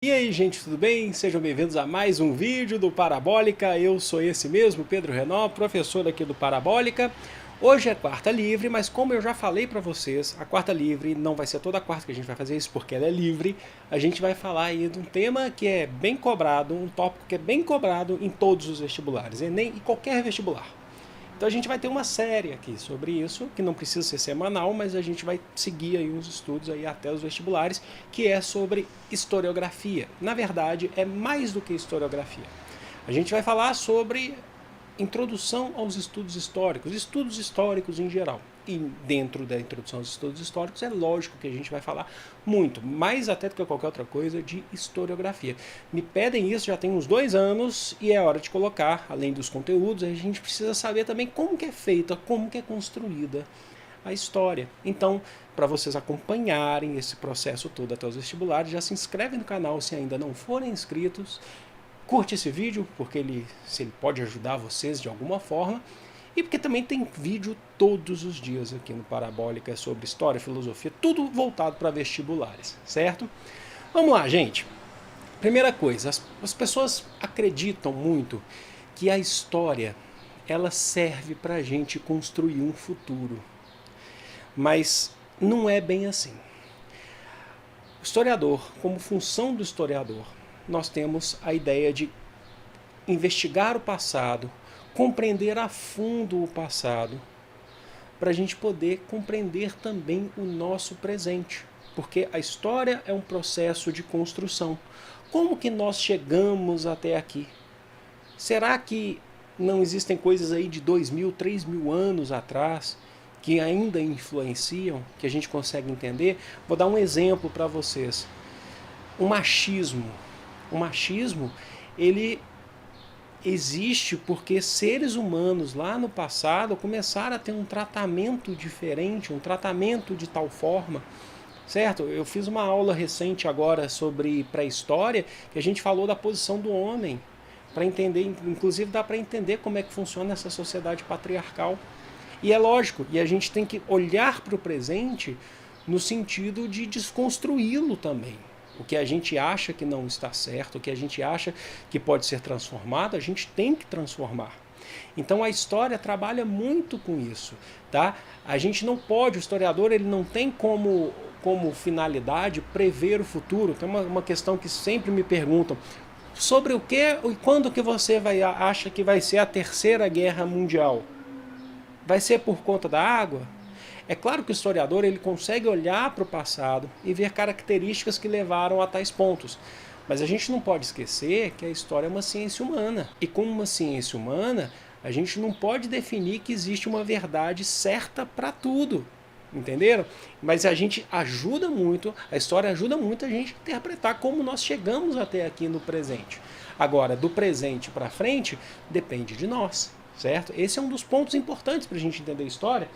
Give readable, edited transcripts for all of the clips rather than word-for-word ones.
E aí, gente, tudo bem? Sejam bem-vindos a mais um vídeo do Parabólica. Eu sou esse mesmo, Pedro Renault, professor aqui do Parabólica. Hoje é quarta livre, mas como eu já falei para vocês, a quarta livre não vai ser toda quarta que a gente vai fazer isso, porque ela é livre. A gente vai falar aí de um tema que é bem cobrado, um tópico que é bem cobrado em todos os vestibulares, e nem em qualquer vestibular. Então a gente vai ter uma série aqui sobre isso, que não precisa ser semanal, mas a gente vai seguir aí uns estudos aí até os vestibulares, que é sobre historiografia. Na verdade, é mais do que historiografia. A gente vai falar sobre introdução aos estudos históricos em geral. E dentro da introdução aos estudos históricos é lógico que a gente vai falar muito, mais até do que qualquer outra coisa, de historiografia. Me pedem isso já tem uns 2 anos e é hora de colocar, além dos conteúdos, a gente precisa saber também como que é feita, como que é construída a história. Então, para vocês acompanharem esse processo todo até os vestibulares, já se inscreve no canal se ainda não forem inscritos, curte esse vídeo, porque se ele pode ajudar vocês de alguma forma, e porque também tem vídeo todos os dias aqui no Parabólica sobre história, filosofia, tudo voltado para vestibulares, certo? Vamos lá, gente. Primeira coisa, as pessoas acreditam muito que a história ela serve para a gente construir um futuro, mas não é bem assim. O historiador, como função do historiador, nós temos a ideia de investigar o passado, compreender a fundo o passado, para a gente poder compreender também o nosso presente. Porque a história é um processo de construção. Como que nós chegamos até aqui? Será que não existem coisas aí de 2.000, 3.000 anos atrás que ainda influenciam, que a gente consegue entender? Vou dar um exemplo para vocês. O machismo. O machismo, ele existe porque seres humanos lá no passado começaram a ter um tratamento diferente, um tratamento de tal forma, certo? Eu fiz uma aula recente agora sobre pré-história, que a gente falou da posição do homem, para entender, inclusive dá para entender como é que funciona essa sociedade patriarcal. E é lógico, e a gente tem que olhar para o presente no sentido de desconstruí-lo também. O que a gente acha que não está certo, o que a gente acha que pode ser transformado, a gente tem que transformar. Então a história trabalha muito com isso, tá? A gente não pode, o historiador ele não tem como finalidade prever o futuro. Tem uma questão que sempre me perguntam, sobre o que e quando que você acha que vai ser a Terceira Guerra Mundial? Vai ser por conta da água? É claro que o historiador ele consegue olhar para o passado e ver características que levaram a tais pontos. Mas a gente não pode esquecer que a história é uma ciência humana. E como uma ciência humana, a gente não pode definir que existe uma verdade certa para tudo. Entenderam? Mas a gente ajuda muito, a história ajuda muito a gente a interpretar como nós chegamos até aqui no presente. Agora, do presente para frente, depende de nós, certo? Esse é um dos pontos importantes para a gente entender a história.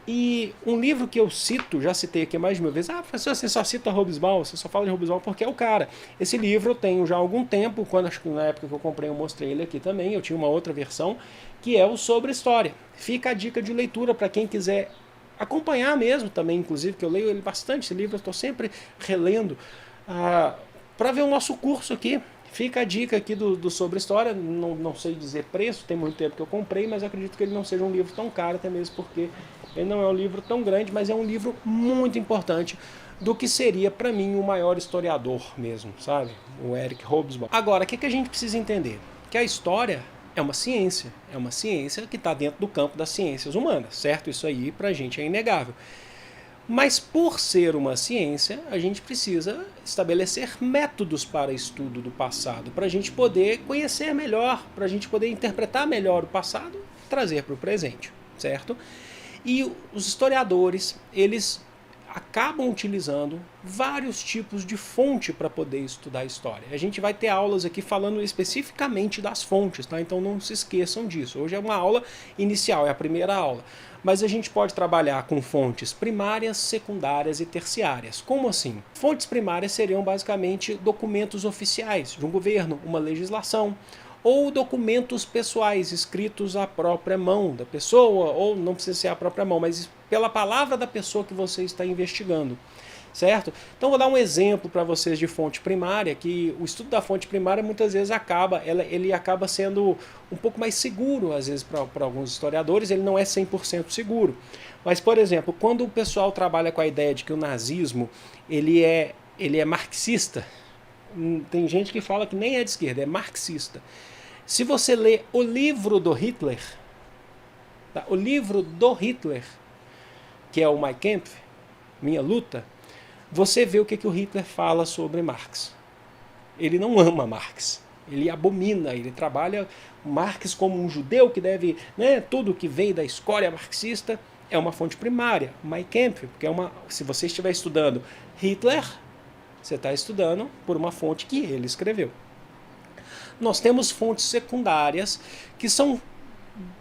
E um livro que eu cito, já citei aqui mais de uma vez, professor, você só cita Hobsbawm, você só fala de Hobsbawm porque é o cara. Esse livro eu tenho já há algum tempo, acho que na época que eu comprei eu mostrei ele aqui também, eu tinha uma outra versão, que é o Sobre História. Fica a dica de leitura para quem quiser acompanhar mesmo também, inclusive, que eu leio ele bastante, esse livro eu estou sempre relendo, para ver o nosso curso aqui. Fica a dica aqui do Sobre História, não sei dizer preço, tem muito tempo que eu comprei, mas acredito que ele não seja um livro tão caro, até mesmo porque ele não é um livro tão grande, mas é um livro muito importante do que seria para mim o maior historiador mesmo, sabe? O Eric Hobsbawm. Agora, o que a gente precisa entender? Que a história é uma ciência que está dentro do campo das ciências humanas, certo? Isso aí pra gente é inegável. Mas por ser uma ciência, a gente precisa estabelecer métodos para estudo do passado, para a gente poder conhecer melhor, para a gente poder interpretar melhor o passado e trazer para o presente, certo? E os historiadores, eles acabam utilizando vários tipos de fonte para poder estudar a história. A gente vai ter aulas aqui falando especificamente das fontes, tá? Então não se esqueçam disso. Hoje é uma aula inicial, é a primeira aula. Mas a gente pode trabalhar com fontes primárias, secundárias e terciárias. Como assim? Fontes primárias seriam basicamente documentos oficiais de um governo, uma legislação, ou documentos pessoais escritos à própria mão da pessoa, ou não precisa ser à própria mão, mas pela palavra da pessoa que você está investigando. certo? Então vou dar um exemplo para vocês de fonte primária, que o estudo da fonte primária muitas vezes ele acaba sendo um pouco mais seguro, às vezes para alguns historiadores, ele não é 100% seguro. Mas, por exemplo, quando o pessoal trabalha com a ideia de que o nazismo ele é marxista, tem gente que fala que nem é de esquerda, é marxista. Se você lê o livro do Hitler, tá? O livro do Hitler, que é o Mein Kampf, Minha Luta, você vê o que o Hitler fala sobre Marx. Ele não ama Marx, ele abomina, ele trabalha Marx como um judeu que deve, né, tudo que vem da escória marxista é uma fonte primária, Mein Kampf, porque se você estiver estudando Hitler, você está estudando por uma fonte que ele escreveu. Nós temos fontes secundárias que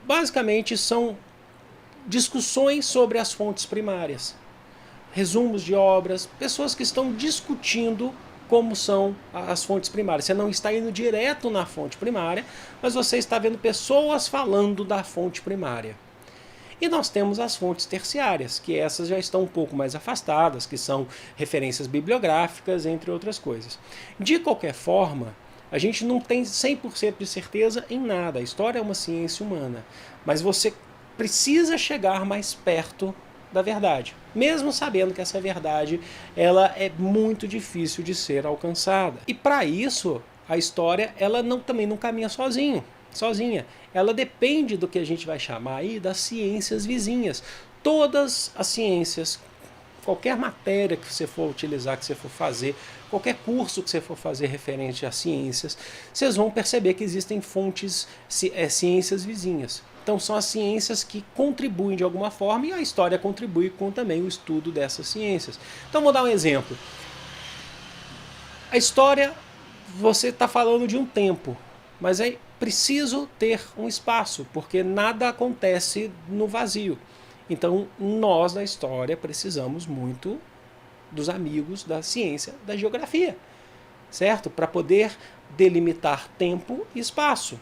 basicamente são discussões sobre as fontes primárias. Resumos de obras, pessoas que estão discutindo como são as fontes primárias. Você não está indo direto na fonte primária, mas você está vendo pessoas falando da fonte primária. E nós temos as fontes terciárias, que essas já estão um pouco mais afastadas, que são referências bibliográficas, entre outras coisas. De qualquer forma, a gente não tem 100% de certeza em nada. A história é uma ciência humana, mas você precisa chegar mais perto da verdade, mesmo sabendo que essa verdade ela é muito difícil de ser alcançada. E para isso, a história ela também não caminha sozinha. Ela depende do que a gente vai chamar aí das ciências vizinhas. Todas as ciências, qualquer matéria que você for utilizar, que você for fazer, qualquer curso que você for fazer referente a ciências, vocês vão perceber que existem fontes, ciências vizinhas. Então são as ciências que contribuem de alguma forma e a história contribui com também o estudo dessas ciências. Então vou dar um exemplo. A história, você está falando de um tempo, mas é preciso ter um espaço, porque nada acontece no vazio. Então nós na história precisamos muito dos amigos da ciência da geografia, certo? Para poder delimitar tempo e espaço.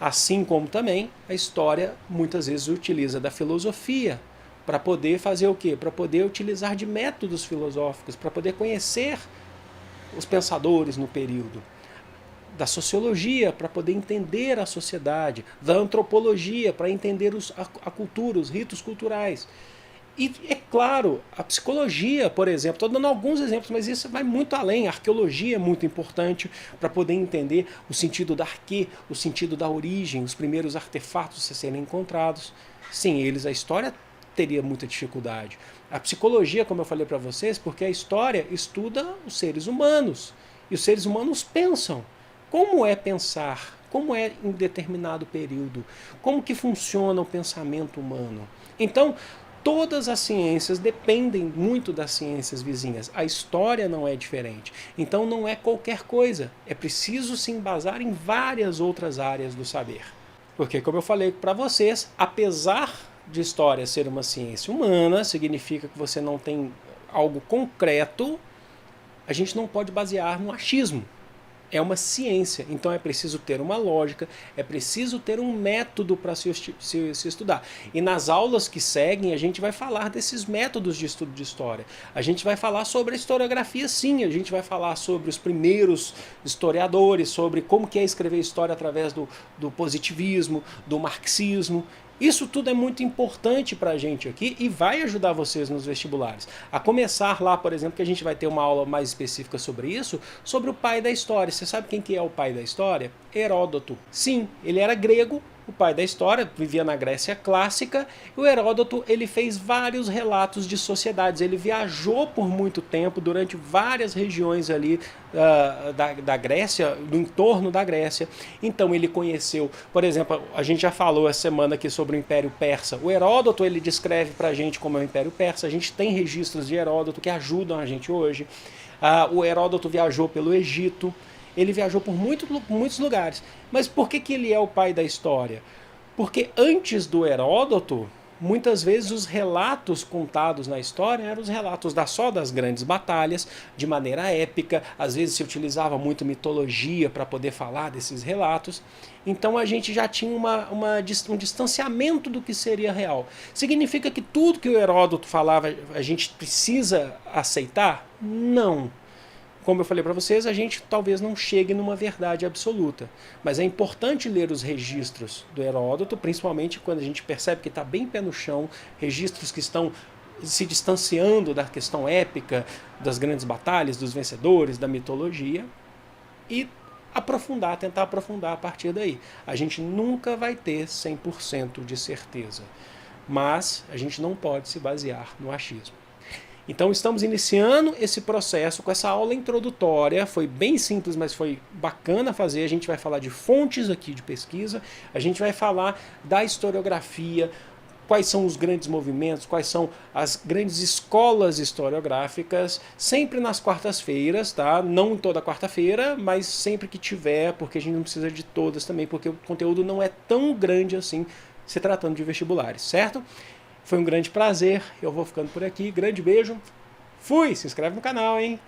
Assim como também a história muitas vezes utiliza da filosofia para poder fazer o quê? Para poder utilizar de métodos filosóficos, para poder conhecer os pensadores no período. Da sociologia, para poder entender a sociedade. Da antropologia, para entender a cultura, os ritos culturais. E, é claro, a psicologia, por exemplo, estou dando alguns exemplos, mas isso vai muito além. A arqueologia é muito importante para poder entender o sentido da arquê, o sentido da origem, os primeiros artefatos a serem encontrados. Sem eles, a história teria muita dificuldade. A psicologia, como eu falei para vocês, porque a história estuda os seres humanos. E os seres humanos pensam. Como é pensar? Como é em determinado período? Como que funciona o pensamento humano? Então, todas as ciências dependem muito das ciências vizinhas. A história não é diferente. Então não é qualquer coisa. É preciso se embasar em várias outras áreas do saber. Porque, como eu falei para vocês, apesar de história ser uma ciência humana, significa que você não tem algo concreto, a gente não pode basear no achismo. É uma ciência, então é preciso ter uma lógica, é preciso ter um método para se estudar. E nas aulas que seguem, a gente vai falar desses métodos de estudo de história. A gente vai falar sobre a historiografia, sim, a gente vai falar sobre os primeiros historiadores, sobre como que é escrever história através do positivismo, do marxismo. Isso tudo é muito importante para a gente aqui e vai ajudar vocês nos vestibulares. A começar lá, por exemplo, que a gente vai ter uma aula mais específica sobre isso, sobre o pai da história. Você sabe quem que é o pai da história? Heródoto. Sim, ele era grego, o pai da história, vivia na Grécia clássica, e o Heródoto ele fez vários relatos de sociedades. Ele viajou por muito tempo, durante várias regiões ali da Grécia, do entorno da Grécia. Então ele conheceu, por exemplo, a gente já falou essa semana aqui sobre o Império Persa. O Heródoto ele descreve pra gente como é o Império Persa. A gente tem registros de Heródoto que ajudam a gente hoje. O Heródoto viajou pelo Egito. Ele viajou por muitos lugares. Mas por que ele é o pai da história? Porque antes do Heródoto, Muitas vezes os relatos contados na história eram os relatos só das grandes batalhas, de maneira épica, às vezes se utilizava muito mitologia para poder falar desses relatos, então a gente já tinha um distanciamento do que seria real. Significa que tudo que o Heródoto falava a gente precisa aceitar? Não. Como eu falei para vocês, a gente talvez não chegue numa verdade absoluta, mas é importante ler os registros do Heródoto, principalmente quando a gente percebe que está bem pé no chão, registros que estão se distanciando da questão épica, das grandes batalhas, dos vencedores, da mitologia, e tentar aprofundar a partir daí. A gente nunca vai ter 100% de certeza, mas a gente não pode se basear no achismo. Então estamos iniciando esse processo com essa aula introdutória, foi bem simples, mas foi bacana fazer. A gente vai falar de fontes aqui de pesquisa, a gente vai falar da historiografia, quais são os grandes movimentos, quais são as grandes escolas historiográficas, sempre nas quartas-feiras, tá? Não toda quarta-feira, mas sempre que tiver, porque a gente não precisa de todas também, porque o conteúdo não é tão grande assim, se tratando de vestibulares, certo? Foi um grande prazer, eu vou ficando por aqui, grande beijo, fui! Se inscreve no canal, hein?